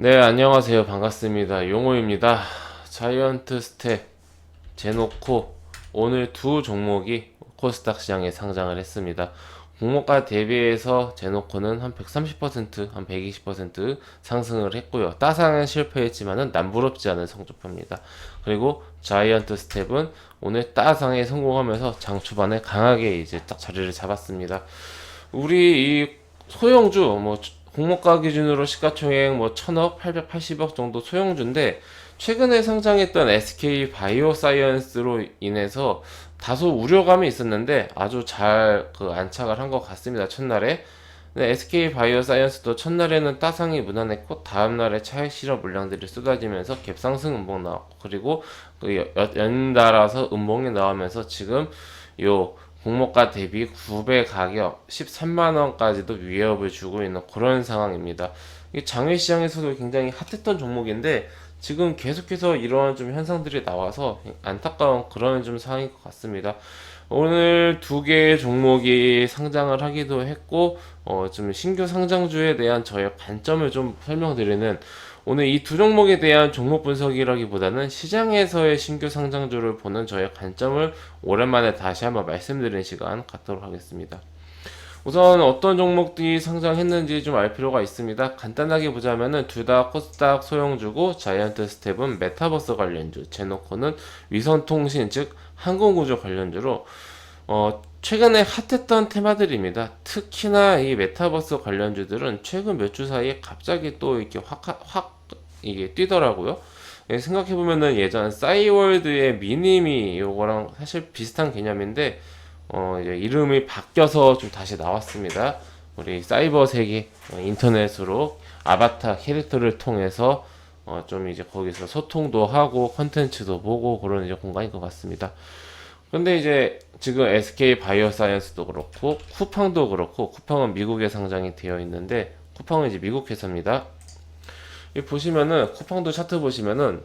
네, 안녕하세요. 반갑습니다. 용호입니다. 자이언트 스텝, 제노코, 오늘 두 종목이 코스닥 시장에 상장을 했습니다. 공모가 대비해서 제노코는 한 130%, 한 120% 상승을 했고요. 따상은 실패했지만은 남부럽지 않은 성적표입니다. 그리고 자이언트 스텝은 오늘 따상에 성공하면서 장 초반에 강하게 이제 딱 자리를 잡았습니다. 우리 이 소형주 뭐 공모가 기준으로 시가총액 뭐 1000억, 880억 정도 소형주인데 최근에 상장했던 SK 바이오사이언스로 인해서 다소 우려감이 있었는데 아주 잘 그 안착을 한 것 같습니다. 첫날에. 네, SK 바이오사이언스도 첫날에는 따상이 무난했고 다음날에 차익 실업 물량들이 쏟아지면서 갭상승 음봉 나왔고 그리고 그 연달아서 음봉이 나오면서 지금 요 공모가 대비 9배 가격 13만원까지도 위협을 주고 있는 그런 상황입니다. 이 장외 시장에서도 굉장히 핫했던 종목인데 지금 계속해서 이러한 좀 현상들이 나와서 안타까운 그런 좀 상황인 것 같습니다. 오늘 두 개의 종목이 상장을 하기도 했고, 좀 신규 상장주에 대한 저의 관점을 좀 설명드리는 오늘 이 두 종목에 대한 종목 분석이라기보다는 시장에서의 신규 상장주를 보는 저의 관점을 오랜만에 다시 한번 말씀드리는 시간 갖도록 하겠습니다. 우선 어떤 종목들이 상장했는지 좀 알 필요가 있습니다. 간단하게 보자면은 둘 다 코스닥 소형주고 자이언트 스텝은 메타버스 관련주, 제노코는 위성통신 즉 항공구조 관련주로 최근에 핫했던 테마들입니다. 특히나 이 메타버스 관련주들은 최근 몇 주 사이에 갑자기 또 이렇게 확 이게 뛰더라고요. 생각해보면은 예전 싸이월드의 미님이 요거랑 사실 비슷한 개념인데 이제 이름이 바뀌어서 좀 다시 나왔습니다. 우리 사이버 세계 인터넷으로 아바타 캐릭터를 통해서 좀 이제 거기서 소통도 하고 컨텐츠도 보고 그런 이제 공간인 것 같습니다. 근데 이제 지금 SK 바이오사이언스도 그렇고 쿠팡도 그렇고 쿠팡은 미국에 상장이 되어 있는데 쿠팡은 이제 미국 회사입니다. 이 보시면은 쿠팡도 차트 보시면은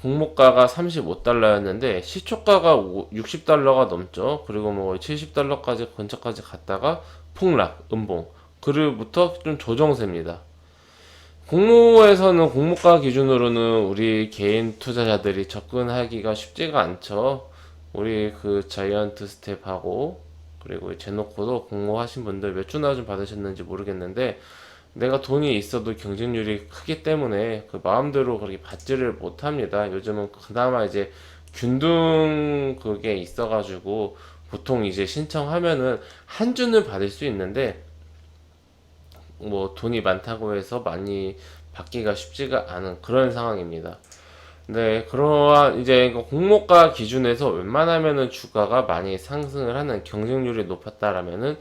공모가가 35달러였는데 시초가가 60달러가 넘죠. 그리고 뭐 70달러까지 근처까지 갔다가 폭락, 음봉. 그로부터 좀 조정세입니다. 공모에서는 공모가 기준으로는 우리 개인 투자자들이 접근하기가 쉽지가 않죠. 우리 그 자이언트 스텝하고 그리고 제노코도 공모하신 분들 몇 주나 좀 받으셨는지 모르겠는데 내가 돈이 있어도 경쟁률이 크기 때문에 그 마음대로 그렇게 받지를 못합니다. 요즘은 그나마 이제 균등 그게 있어가지고 보통 이제 신청하면은 한 주는 받을 수 있는데 뭐 돈이 많다고 해서 많이 받기가 쉽지가 않은 그런 상황입니다. 네, 그러한 이제 공모가 기준에서 웬만하면은 주가가 많이 상승을 하는 경쟁률이 높았다라면은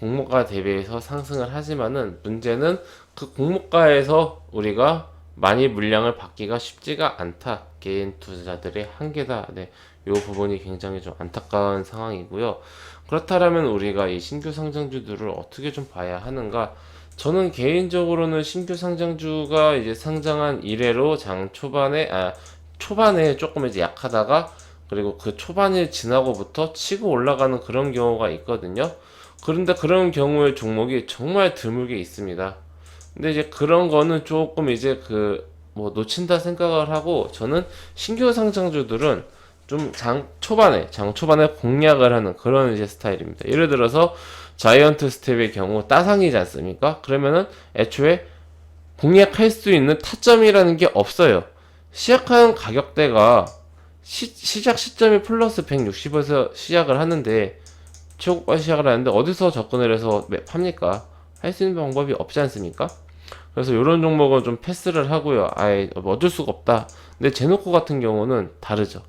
공모가 대비해서 상승을 하지만은 문제는 그 공모가에서 우리가 많이 물량을 받기가 쉽지가 않다. 개인 투자자들의 한계다. 네, 이 부분이 굉장히 좀 안타까운 상황이고요. 그렇다면 우리가 이 신규 상장주들을 어떻게 좀 봐야 하는가? 저는 개인적으로는 신규 상장주가 이제 상장한 이래로 장 초반에 초반에 조금 이제 약하다가 그리고 그 초반을 지나고부터 치고 올라가는 그런 경우가 있거든요. 그런데 그런 경우의 종목이 정말 드물게 있습니다. 근데 이제 그런 거는 조금 이제 그 뭐 놓친다 생각을 하고 저는 신규 상장주들은 좀 장 초반에 공략을 하는 그런 이제 스타일입니다. 예를 들어서 자이언트 스텝의 경우 따상이지 않습니까? 그러면은 애초에 공략할 수 있는 타점이라는 게 없어요. 시작하는 가격대가 시작 시점이 플러스 160에서 시작을 하는데 최고가 시작을 하는데 어디서 접근을 해서 팝니까? 할 수 있는 방법이 없지 않습니까? 그래서 이런 종목은 좀 패스를 하고요. 아예 어쩔 수가 없다. 근데 제노코 같은 경우는 다르죠.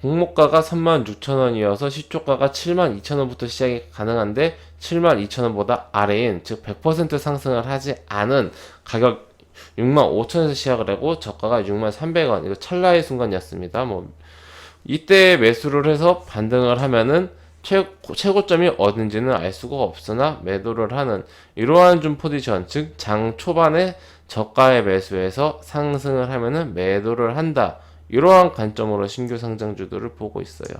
공모가가 36,000원이어서 시초가가 72,000원부터 시작이 가능한데 72,000원보다 아래인 즉 100% 상승을 하지 않은 가격 65,000원에서 시작을 하고 저가가 63,300원 이거 찰나의 순간이었습니다. 뭐 이때 매수를 해서 반등을 하면은 최고점이 어딘지는 알 수가 없으나 매도를 하는 이러한 좀 포지션 즉 장 초반에 저가에 매수해서 상승을 하면은 매도를 한다 이러한 관점으로 신규 상장주들을 보고 있어요.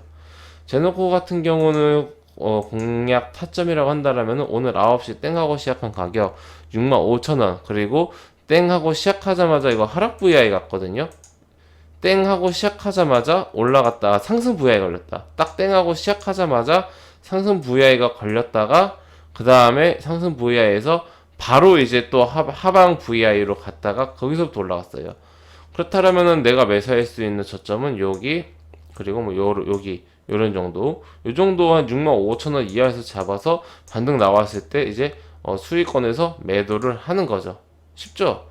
제노코 같은 경우는 공략 타점이라고 한다라면 오늘 9시 땡하고 시작한 가격 65,000원 그리고 땡 하고 시작하자마자 이거 하락 VI 갔거든요. 땡 하고 시작하자마자 올라갔다가 상승 VI 걸렸다. 딱 땡 하고 시작하자마자 상승 VI가 걸렸다가 그 다음에 상승 VI에서 바로 이제 또 하방 VI로 갔다가 거기서부터 올라갔어요. 그렇다면은 내가 매수할 수 있는 저점은 여기, 그리고 뭐 여기 요런 정도, 요 정도 한 65,000원 이하에서 잡아서 반등 나왔을 때 이제 수익권에서 매도를 하는 거죠. 쉽죠?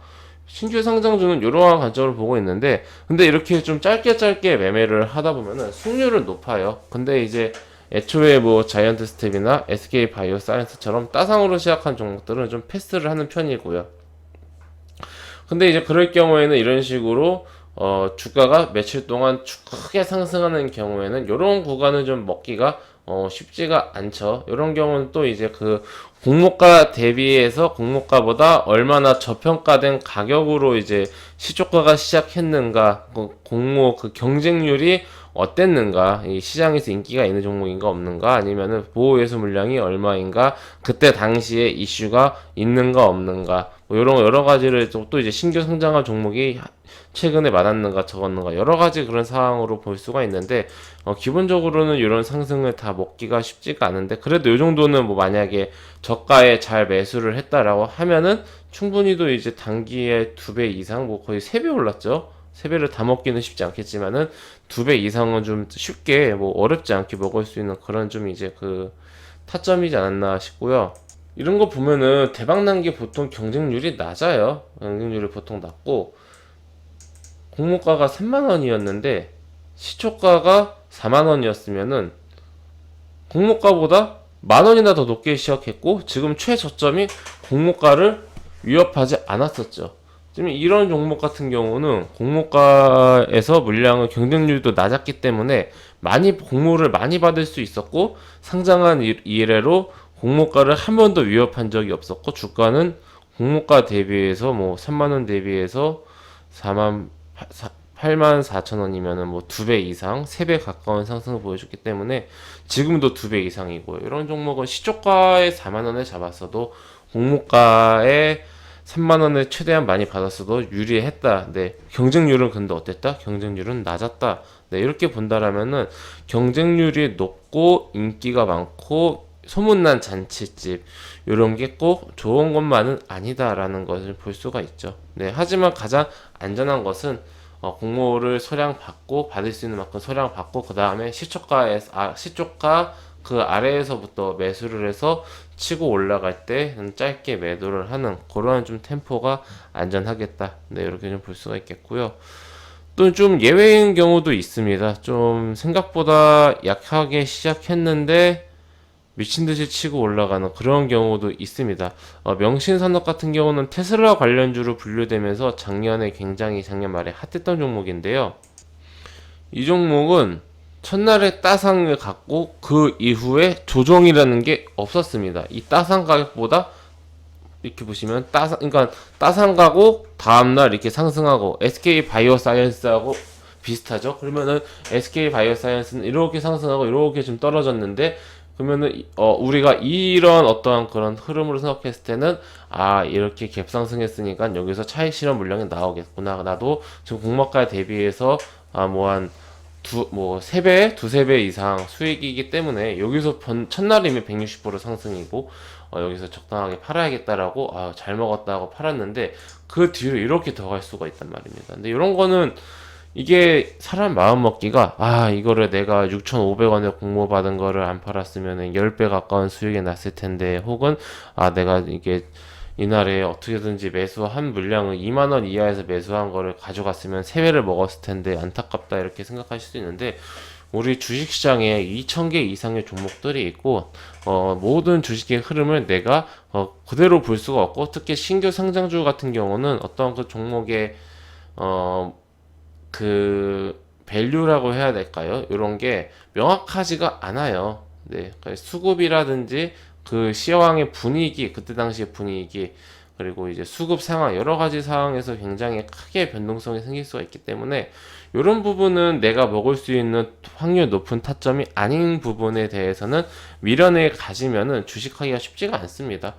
신규 상장주는 이러한 관점을 보고 있는데, 근데 이렇게 좀 짧게 매매를 하다 보면은 승률은 높아요. 근데 이제 애초에 뭐 자이언트 스텝이나 SK 바이오 사이언스처럼 따상으로 시작한 종목들은 좀 패스를 하는 편이고요. 근데 이제 그럴 경우에는 이런 식으로 주가가 며칠 동안 크게 상승하는 경우에는 이런 구간을 좀 먹기가 쉽지가 않죠. 이런 경우는 또 이제 그 공모가 대비해서 공모가보다 얼마나 저평가된 가격으로 이제 시초가가 시작했는가, 공모 그 경쟁률이 어땠는가, 이 시장에서 인기가 있는 종목인가 없는가, 아니면은 보호예수 물량이 얼마인가, 그때 당시에 이슈가 있는가 없는가, 뭐 이런 여러 가지를 또 이제 신규 상장한 종목이 최근에 많았는가 적었는가 여러 가지 그런 상황으로 볼 수가 있는데, 기본적으로는 이런 상승을 다 먹기가 쉽지가 않은데, 그래도 이 정도는 뭐 만약에 저가에 잘 매수를 했다라고 하면은 충분히도 이제 단기에 2배 이상, 뭐 거의 3배 올랐죠. 3배를 다 먹기는 쉽지 않겠지만은 2배 이상은 좀 쉽게 뭐 어렵지 않게 먹을 수 있는 그런 좀 이제 그 타점이지 않았나 싶고요. 이런 거 보면은 대박난 게 보통 경쟁률이 낮아요. 경쟁률이 보통 낮고, 공모가가 3만원이었는데 시초가가 4만원이었으면은 공모가보다 만원이나 더 높게 시작했고, 지금 최저점이 공모가를 위협하지 않았었죠. 지금 이런 종목 같은 경우는 공모가에서 물량의 경쟁률도 낮았기 때문에 공모를 많이 받을 수 있었고, 상장한 이래로 공모가를 한 번도 위협한 적이 없었고, 주가는 공모가 대비해서 뭐 3만원 대비해서 84,000원이면은 뭐 2배 이상, 3배 가까운 상승을 보여줬기 때문에 지금도 2배 이상이고요. 이런 종목은 시초가에 4만원에 잡았어도 공모가에 3만원에 최대한 많이 받았어도 유리했다. 네. 경쟁률은 근데 어땠다? 경쟁률은 낮았다. 네. 이렇게 본다라면은 경쟁률이 높고 인기가 많고 소문난 잔치집, 이런 게 꼭 좋은 것만은 아니다라는 것을 볼 수가 있죠. 네. 하지만 가장 안전한 것은 공모를 소량 받을 수 있는 만큼 소량 받고, 그 다음에 시초가 그 아래에서부터 매수를 해서 치고 올라갈 때 짧게 매도를 하는 그런 좀 템포가 안전하겠다. 네, 이렇게 좀 볼 수가 있겠고요. 또 좀 예외인 경우도 있습니다. 좀 생각보다 약하게 시작했는데 미친 듯이 치고 올라가는 그런 경우도 있습니다. 명신산업 같은 경우는 테슬라 관련주로 분류되면서 작년 말에 핫했던 종목인데요. 이 종목은 첫날에 따상을 갖고 그 이후에 조정이라는 게 없었습니다. 이 따상 가격보다 이렇게 보시면 그러니까 따상 가고 다음날 이렇게 상승하고, SK 바이오 사이언스하고 비슷하죠. 그러면은 SK 바이오 사이언스는 이렇게 상승하고 이렇게 좀 떨어졌는데, 그러면은 우리가 이런 어떠한 그런 흐름으로 생각했을 때는 이렇게 갭상승했으니까 여기서 차익 실현 물량이 나오겠구나. 나도 지금 공모가에 대비해서 뭐 3배, 2~3배 이상 수익이기 때문에 여기서 첫날이면 160% 상승이고, 여기서 적당하게 팔아야겠다라고 잘 먹었다고 팔았는데 그 뒤로 이렇게 더 갈 수가 있단 말입니다. 근데 이런 거는 이게 사람 마음 먹기가, 이거를 내가 6,500원에 공모 받은 거를 안 팔았으면 10배 가까운 수익이 났을 텐데, 혹은 내가 이게 이날에 어떻게든지 매수한 물량을 2만원 이하에서 매수한 거를 가져갔으면 3배를 먹었을 텐데 안타깝다, 이렇게 생각하실 수 있는데, 우리 주식시장에 2,000개 이상의 종목들이 있고, 모든 주식의 흐름을 내가 그대로 볼 수가 없고, 특히 신규 상장주 같은 경우는 어떤 그 종목의 그 밸류라고 해야 될까요? 이런 게 명확하지가 않아요. 네, 수급이라든지 그 시황의 분위기, 그때 당시의 분위기, 그리고 이제 수급 상황, 여러 가지 상황에서 굉장히 크게 변동성이 생길 수가 있기 때문에, 이런 부분은 내가 먹을 수 있는 확률 높은 타점이 아닌 부분에 대해서는 미련을 가지면은 주식하기가 쉽지가 않습니다.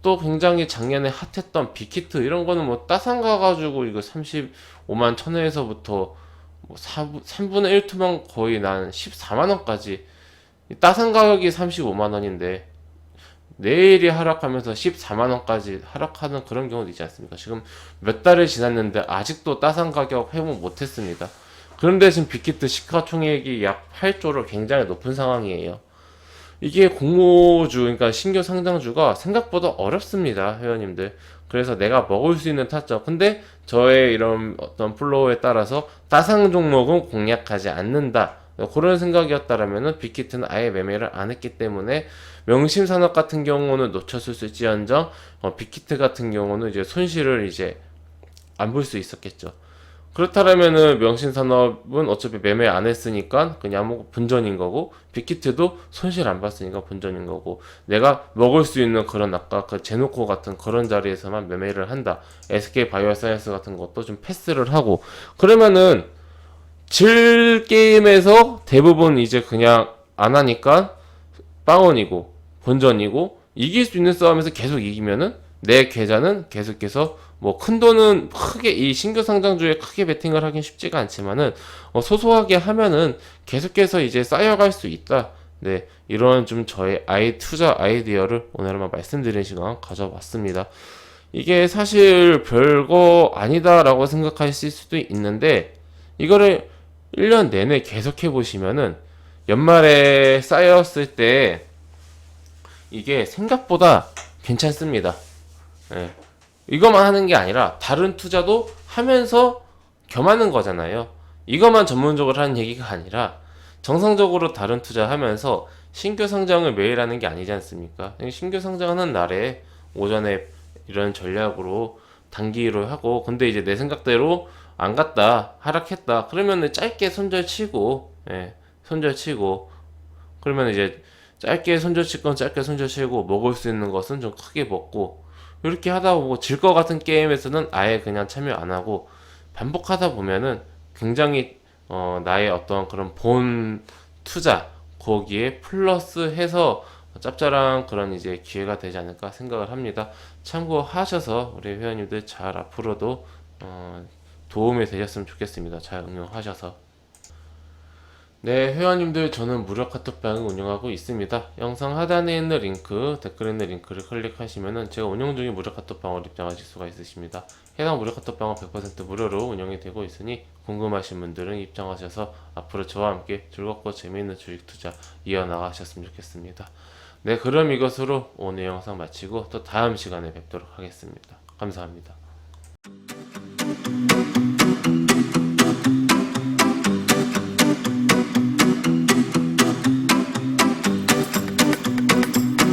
또 굉장히 작년에 핫했던 빅히트 이런 거는 뭐 따상 가가지고 이거 35만 1천원에서부터 뭐 3분의 1 투망 거의 난 14만 원까지 따상 가격이 35만 원인데 내일이 하락하면서 14만 원까지 하락하는 그런 경우도 있지 않습니까? 지금 몇 달이 지났는데 아직도 따상 가격 회복 못했습니다. 그런데 지금 빅히트 시가총액이 약 8조로 굉장히 높은 상황이에요. 이게 공모주, 그러니까 신규 상장주가 생각보다 어렵습니다, 회원님들. 그래서 내가 먹을 수 있는 타점. 근데 저의 이런 어떤 플로우에 따라서 따상 종목은 공략하지 않는다. 그런 생각이었다라면은 빅히트는 아예 매매를 안 했기 때문에 명심산업 같은 경우는 놓쳤을 수 있지언정 빅히트 같은 경우는 이제 손실을 이제 안 볼 수 있었겠죠. 그렇다면은 명신산업은 어차피 매매 안 했으니까 그냥 뭐 본전인 거고 빅히트도 손실 안 봤으니까 본전인 거고 내가 먹을 수 있는 그런 아까 그 제노코 같은 그런 자리에서만 매매를 한다. SK 바이오사이언스 같은 것도 좀 패스를 하고 그러면은 질 게임에서 대부분 이제 그냥 안 하니까 빵원이고 본전이고 이길 수 있는 싸움에서 계속 이기면은 내 계좌는 계속해서 뭐 큰 돈은 크게 이 신규 상장주에 크게 베팅을 하긴 쉽지가 않지만은 소소하게 하면은 계속해서 이제 쌓여갈 수 있다. 네, 이런 좀 저의 투자 아이디어를 오늘 한번 말씀드리는 시간 가져봤습니다. 이게 사실 별거 아니다라고 생각하실 수도 있는데 이거를 1년 내내 계속해 보시면은 연말에 쌓였을 때 이게 생각보다 괜찮습니다. 예. 이것만 하는 게 아니라 다른 투자도 하면서 겸하는 거잖아요. 이것만 전문적으로 하는 얘기가 아니라 정상적으로 다른 투자하면서 신규 상장을 매일 하는 게 아니지 않습니까? 신규 상장하는 날에 오전에 이런 전략으로 단기로 하고 근데 이제 내 생각대로 안 갔다 하락했다 그러면 짧게 손절치고 손절치고 그러면 이제 짧게 손절치건 짧게 손절치고 먹을 수 있는 것은 좀 크게 먹고 이렇게 하다 보고 질 것 같은 게임에서는 아예 그냥 참여 안 하고 반복하다 보면은 굉장히 나의 어떤 그런 본 투자 거기에 플러스 해서 짭짤한 그런 이제 기회가 되지 않을까 생각을 합니다. 참고하셔서 우리 회원님들 잘 앞으로도 도움이 되셨으면 좋겠습니다. 잘 응용하셔서. 네, 회원님들 저는 무료 카톡방을 운영하고 있습니다. 영상 하단에 있는 링크, 댓글에 있는 링크를 클릭하시면은 제가 운영 중인 무료 카톡방을 입장하실 수가 있으십니다. 해당 무료 카톡방은 100% 무료로 운영이 되고 있으니 궁금하신 분들은 입장하셔서 앞으로 저와 함께 즐겁고 재미있는 주식 투자 이어나가셨으면 좋겠습니다. 네, 그럼 이것으로 오늘 영상 마치고 또 다음 시간에 뵙도록 하겠습니다. 감사합니다.